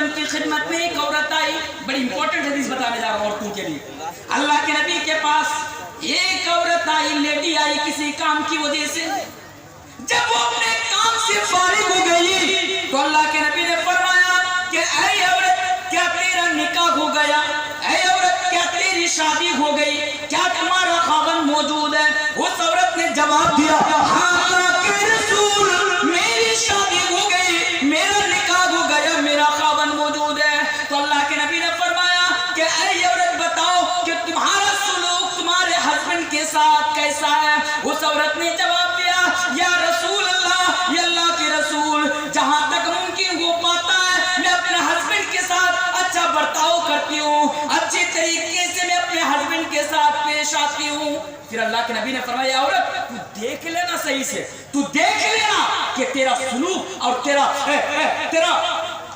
वसल्लम की खिदमत में एक औरत आई। बड़ी इंपॉर्टेंट हदीस बताने जा रहा हूं औरतों के लिए। अल्लाह के नबी के पास एक औरत आई, लेडी आई किसी काम की वजह से। जब वो अपने काम से फारिग हो गई तो अल्लाह के नबी ने फरमाया कि ऐ औरत, क्या तेरा निकाह हो गया? ऐ औरत, क्या तेरी शादी हो गई? क्या तुम्हारा खावन मौजूद है? उस औरत ने जवाब दिया, हाँ के रसूल, मेरी शादी हो गई, मेरा निकाह हो गया, मेरा खावन मौजूद है। तो अल्लाह के नबी ने फरमाया कि ऐ औरत, बताओ कि तुम्हारा सुलूक तुम्हारे हस्बैंड के साथ कैसा है? उस औरत ने जवाब दिया, या रसूल अल्लाह, या अल्लाह के रसूल, जहां तक मुमकिन हो पाता है मैं अपने हस्बैंड के साथ अच्छा बर्ताव करती हूँ, अच्छे तरीके से मैं अपने हस्बैंड के साथ पेश आती हूँ। फिर अल्लाह के नबी ने फरमाया, औरत तू देख लेना सही से, तू देख लेना कि तेरा सुलूक और तेरा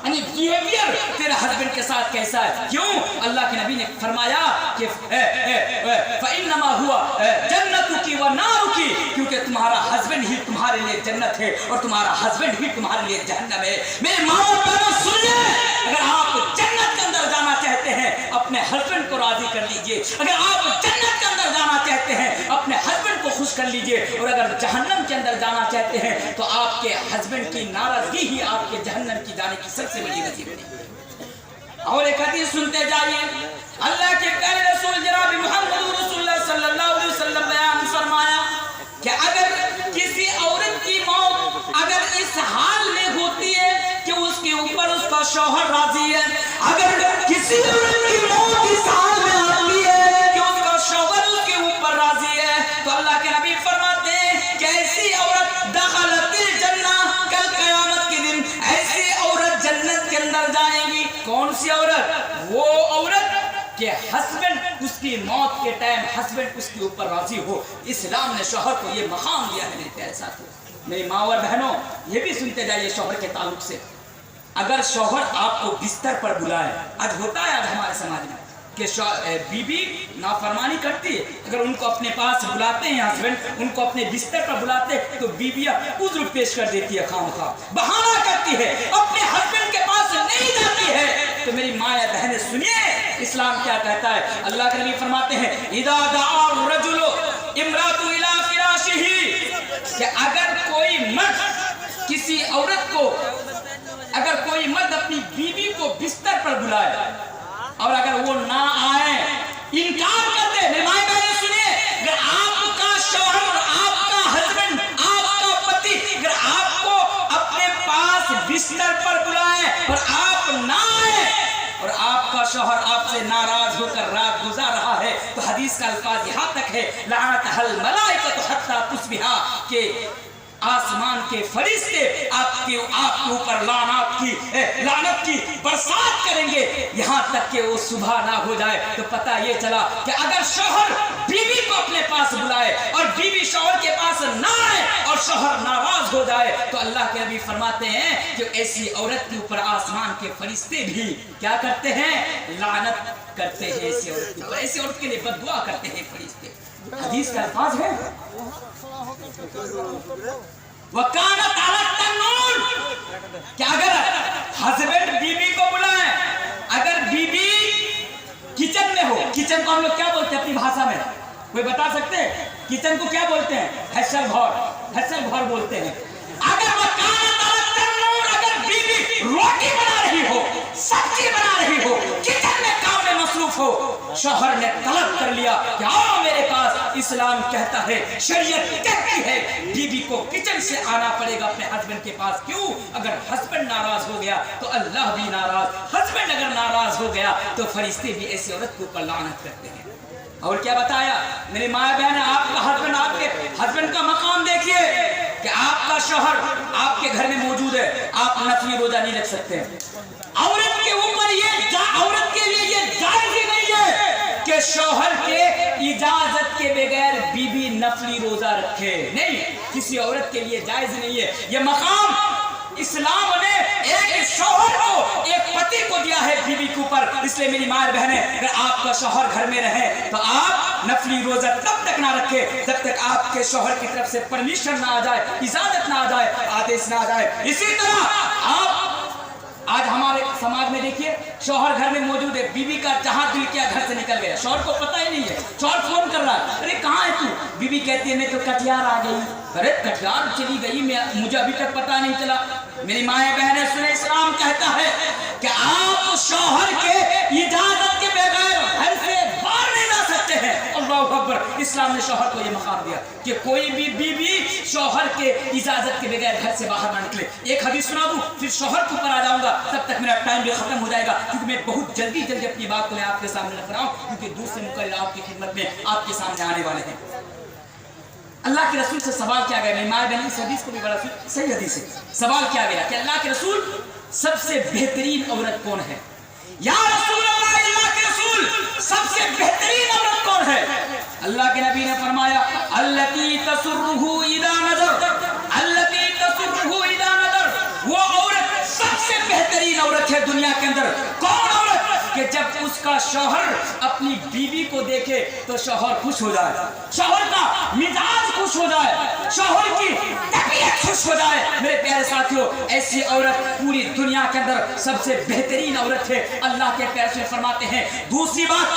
बिहेवियर तेरे हस्बैंड के साथ कैसा है। क्यों? अल्लाह के नबी ने फरमाया कि फइन्नमा हुआ जन्नतुकी व नारुकी, क्योंकि तुम्हारा हस्बैंड ही तुम्हारे लिए जन्नत है और तुम्हारा हस्बैंड ही तुम्हारे लिए जहन्नम है। मेरे माँ और बहनों सुनिए, अगर आप जन्नत के अंदर जाना चाहते हैं अपने हस्बैंड को राजी कर लीजिए। अगर आप जन्नत के अंदर जाना चाहते हैं अपने हस्बैंड को खुश कर लीजिए। और अगर जहन्नम के अंदर जाना चाहते हैं तो आपके हस्बैंड की नाराजगी ही आपके जहन्नम की जाने की सबसे बड़ी वजह बनी। और एक हदीस सुनते जाइए, अल्लाह के प्यारे रसूल जनाब मुहम्मद रसूलुल्लाह सल्लल्लाहु अलैहि वसल्लम बयान फरमाया कि अगर किसी औरत की मौत अगर इस हाल में होती है कि उसके ऊपर उसका शौहर राजी है, अगर किसी औरत की मौत इस हाल में आती है कि उसका शौहर उसके ऊपर राजी है, तो अल्लाह के नबी फरमाते हैं कि ऐसी औरत दखलतिल जन्नह, कल क़यामत के दिन ऐसी औरत जन्नत के अंदर जाएगी। कौन सी औरत? वो औरत कि हस्बैंड उसकी मौत के टाइम हस्बैंड उसके ऊपर राजी हो। इस्लाम ने शौहर को ये मकाम दिया है मेरे प्यारे साथियों। मेरी माँ और बहनों, ये भी सुनते जाइए शौहर के ताल्लुक से। अगर शौहर आपको बिस्तर पर बुलाए, आज होता है आज हमारे समाज में कि बीबी नाफरमानी करती है, अगर उनको अपने पास बुलाते हैं हस्बैंड, उनको अपने बिस्तर पर बुलाते हैं तो बीबियां उज़्र पेश कर देती है, खामखा बहाना करती है, अपने हस्बैंड के पास नहीं जाती है। तो मेरी माँ या बहनें सुनिए, इस्लाम क्या कहता है। अल्लाह के नबी फरमाते हैं, इदा दआ रजुलु इमरातु इला फिराशिही, कि अगर कोई मर्द किसी औरत को, अगर कोई मर्द अपनी बीवी को बिस्तर पर बुलाए और अगर वो ना आए, इनकार कर दे, मेरे माँ बहनें सुनिए, अगर आपका शौहर और आपका हस्बैंड, आपका पति अगर आपको अपने पास बिस्तर पर बुलाए और आप ना आए और आपका शौहर आपसे नाराज होकर रात गुजार रहा है, तो हदीस का अल्फाज यहाँ तक है, लअनतहल मलाइकतु हत्ता तुस्बिहा, के आसमान के फरिश्ते आपके ऊपर लानत की बरसात करेंगे यहाँ तक कि वो सुबह ना हो जाए। तो पता ये चला कि अगर शौहर बीवी को अपने पास बुलाए और बीवी शौहर के पास ना आए और शौहर नाराज हो जाए, तो अल्लाह के नबी फरमाते हैं कि ऐसी औरत के ऊपर आसमान के फरिश्ते भी क्या करते हैं? लानत करते हैं ऐसी औरत के ऊपर, ऐसी औरत के लिए बददुआ करते हैं फरिश्ते। हदीस का अल्फाज है, वकानत अला तन्नूर, कि अगर हस्बैंड बीवी को बुलाए, अगर बीवी किचन में हो, किचन को हम लोग क्या बोलते हैं अपनी भाषा में, कोई बता सकते हैं? किचन को क्या बोलते हैं? हैसल घर बोलते हैं। अगर वकानत अला तन्नूर, अगर बीवी रोटी बना रही हो, सब्जी बना रही हो, किचन में काम में मसरूफ हो, शौहर ने तलब कर लिया कि आओ मेरे पास, इस्लाम कहता है, शरीयत कहती है बीवी को किचन से आना पड़ेगा अपने हस्बैंड के पास। क्यों? अगर हस्बैंड नाराज हो गया तो अल्लाह भी नाराज, हस्बैंड अगर नाराज हो गया तो फरिश्ते भी ऐसी औरत के ऊपर लानत करते हैं। और क्या बताया मेरी माँ बहन, आपका हस्बैंड, आपके हस्बैंड का मकाम देखिए कि आपका शौहर आपके घर में मौजूद है, आप नफली रोजा नहीं रख सकते। औरत के ऊपर ये, औरत के लिए ये जायज ही नहीं है कि शौहर के इजाजत के बगैर बीबी नफली रोजा रखे, नहीं, किसी औरत के लिए जायज नहीं है। ये मकाम इस्लाम ने एक शौहर को, एक पति को दिया है बीवी के ऊपर। इसलिए मेरी माँ बहनें, अगर आपका शौहर घर में रहे तो आप नफली रोजा तब तक ना रखे जब तक आपके शौहर की तरफ से परमिशन ना आ जाए, इजाजत ना आ जाए, आदेश ना आ जाए। इसी तरह आप आज हमारे समाज में देखिए, शौहर घर में मौजूद है, बीवी का जहां दिल किया घर से निकल गया, शौहर को पता ही नहीं है। शौहर फोन कर रहा है, अरे कहाँ है तू? बीवी कहती है मैं तो कटिहार आ गई। अरे कटिहार चली गई, मुझे अभी तक पता नहीं चला। मेरी माएँ बहनें सुने, इस्लाम कहता है कि आप शौहर के इजाजत के बगैर घर से बाहर नहीं जा सकते हैं। अल्लाहू अकबर। इस्लाम ने शौहर को ये मकाम दिया कि कोई भी बीवी शौहर के इजाजत के बगैर घर से बाहर ना निकले। एक हदीस सुना दूं, फिर शौहर के ऊपर आ जाऊंगा, तब तक मेरा टाइम भी खत्म हो जाएगा, क्योंकि मैं बहुत जल्दी अपनी बात को मैं आपके सामने रख रहा हूँ, क्योंकि दूसरे मुकर्रर आपकी खिदमत में आपके सामने आने वाले हैं। अल्लाह के रसूल से सवाल किया गया, मेरी माँ बहन, इस हदीस को भी बड़ा सही हदीस है। सवाल किया गया कि अल्लाह के रसूल सबसे बेहतरीन औरत कौन है? या रसूल अल्लाह, अल्लाह के रसूल सबसे बेहतरीन औरत कौन है? अल्लाह के नबी ने फरमाया, अल्लती तसुर्रुहु इदा नज़र, अल्लती तसुर्रुहु इदा नज़र। वो औरत सबसे बेहतरीन औरत है दुनिया के अंदर। कौन औरत? कि जब उसका शौहर अपनी बीवी को देखे तो शौहर खुश हो जाए, शौहर का मिजाज खुश हो जाए, शौहर की तबीयत खुश हो जाए। मेरे प्यारे साथियों, ऐसी औरत पूरी दुनिया के अंदर सबसे बेहतरीन औरत है। अल्लाह के प्यारे से फरमाते हैं। दूसरी बात,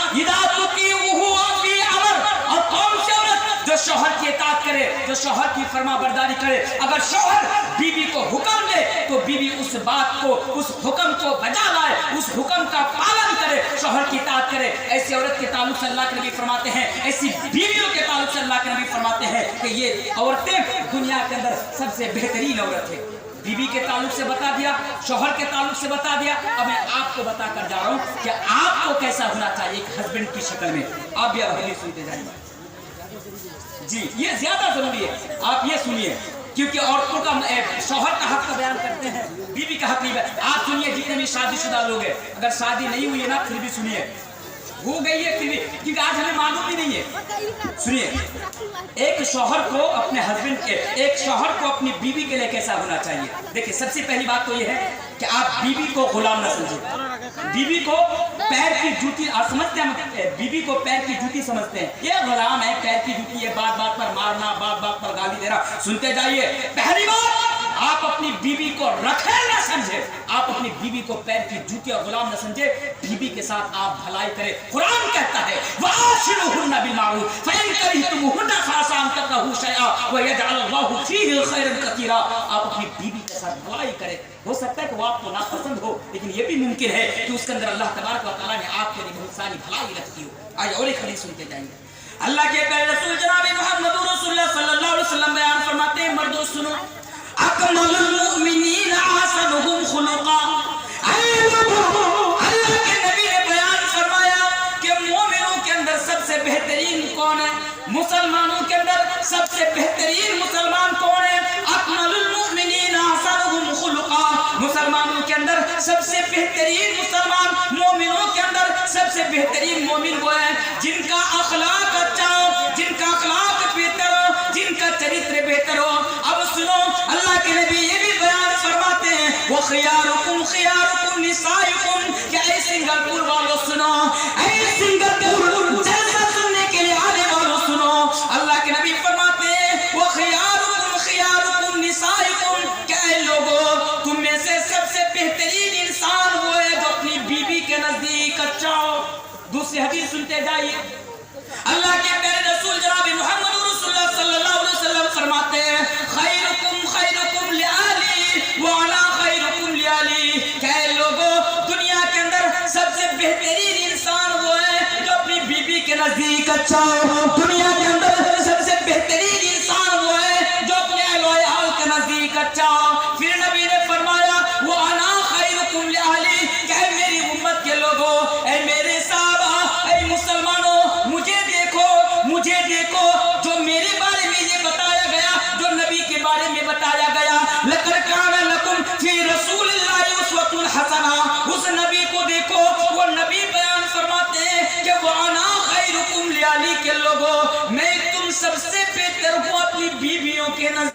और कौन सी औरत? जो शौहर की इताअत करे, जो शौहर की फरमाबरदारी करे। अगर शौहर बीवी को हुक्म दे तो बीवी उस बात को, उस हुक्म को बजा लाए, उस हुक्म का पालन करे, शौहर की इताअत करे। ऐसी औरत के ताल्लुक से अल्लाह के नबी फरमाते हैं, ऐसी बीवियों के ताल्लुक से अल्लाह के नबी फरमाते हैं कि ये औरतें दुनिया के अंदर सबसे बेहतरीन औरत है। बीवी के ताल्लुक से बता दिया, शौहर के ताल्लुक से बता दिया। अब मैं आपको बता कर जा रहा हूँ कि आपको कैसा होना चाहिए एक हस्बैंड की शक्ल में। आप भी अब सुनते जाइए जी, ये ज्यादा जरूरी है, आप ये सुनिए, क्योंकि औरतों का शौहर का हक का बयान करते हैं, बीवी का हक नहीं है। आप सुनिए, जितने भी शादीशुदा लोग हैं, अगर शादी नहीं हुई है ना, फिर भी सुनिए, हो गई है फिर भी, क्योंकि आज हमें मालूम भी नहीं है। सुनिए, एक शौहर को अपने हस्बैंड के, एक शौहर को अपनी बीवी के लिए कैसा होना चाहिए। देखिए, सबसे पहली बात तो ये है कि आप बीवी को गुलाम न समझिए। बीवी को पैर की जूती समझते हैं, बीवी को पैर की जूती समझते हैं। ये गुलाम है, पैर की जूती है, बात बात पर मारना, बात बात पर गाली देना। सुनते जाइए, पहली बात, आप अपनी बीवी को रखेल न समझे, आप अपनी बीवी को पैर की जूती और गुलाम न समझे। बीवी के साथ आप भलाई करें। कुरान कहता है, वाशिरुहुन्ना बिलमारूफ फइन करिहतमुहुन्ना फअसान तकरहू शैआ व यजअलल्लाहु फीहि खैरन कसीरा। आप अपनी बीवी के साथ भलाई करें। हो सकता है कि वो आपको नापसंद हो, लेकिन ये भी मुमकिन है कि उसके अंदर अल्लाह तबारक व तआला ने आपके लिए बहुत सारी भलाई रखी हो। आज और एक हदीस सुनते जाएंगे। अल्लाह के प्यारे रसूल जनाब मुहम्मद रसूलुल्लाह सल्लल्लाहु अलैहि वसल्लम बयान फरमाते हैं, मर्दों सुनो, अकमलुल मुमिनीन अहसनुहुम खुलुका। अल्लाह के नबी ने बयान फरमाया कि मोमिनों के अंदर सबसे बेहतरीन कौन है? मुसलमानों के अंदर सबसे बेहतरीन मुसलमान कौन है? अकमलुल मुमिनीन अहसनुहुम खुलुका। मुसलमानों के अंदर सबसे बेहतरीन मुसलमान, मोमिनों के अंदर सबसे बेहतरीन मोमिन वो है जिनका अखलाक अच्छा हो, जिनका अखलाक बेहतर हो, जिनका चरित्र बेहतर हो। अब सुनो, अल्लाह के नबी ये भी बयान फरमाते हैं, वो खियारुकुम खियारुकुम निसायुकुम। क्या ऐ सिंगापुर वालों सुनो, ऐ सिंगापुर जलसा सुनने के लिए आने वालों सुनो, अल्लाह के नबी फरमाते हैं, वो खियारुकुम खियारुकुम निसायुकुम। क्या ऐ लोगों, तुम में से सबसे बेहतरीन इंसान वो है जो अपनी बीवी के नजदीक अच्छा हो। दूसरी हदीस सुनते जाइए। अल्लाह के प्यारे रसूल जनाब मुहम्मद रसूलुल्लाह सल्लल्लाहु अलैहि वसल्लम फरमाते हैं, खैरुकुम खैरुकुम लिआली व अना खैरुकुम लिआली। क्या लोगों, दुनिया के अंदर सबसे बेहतरीन इंसान वो है जो अपनी बीवी के नजदीक अच्छा हो। दुनिया के अंदर सबसे बेहतरीन इंसान वो है जो अपने अहल के नजदीक अच्छा हो। फिर नबी ने फरमाया, वो अना खैरुकुम लिआली। क्या मेरी उम्मत के लोगों, ऐ मेरे साहबा, ऐ मुसलमानों, मुझे देखो, जो मेरे बारे में ये बताया गया, जो नबी के बारे में बताया गया, लकद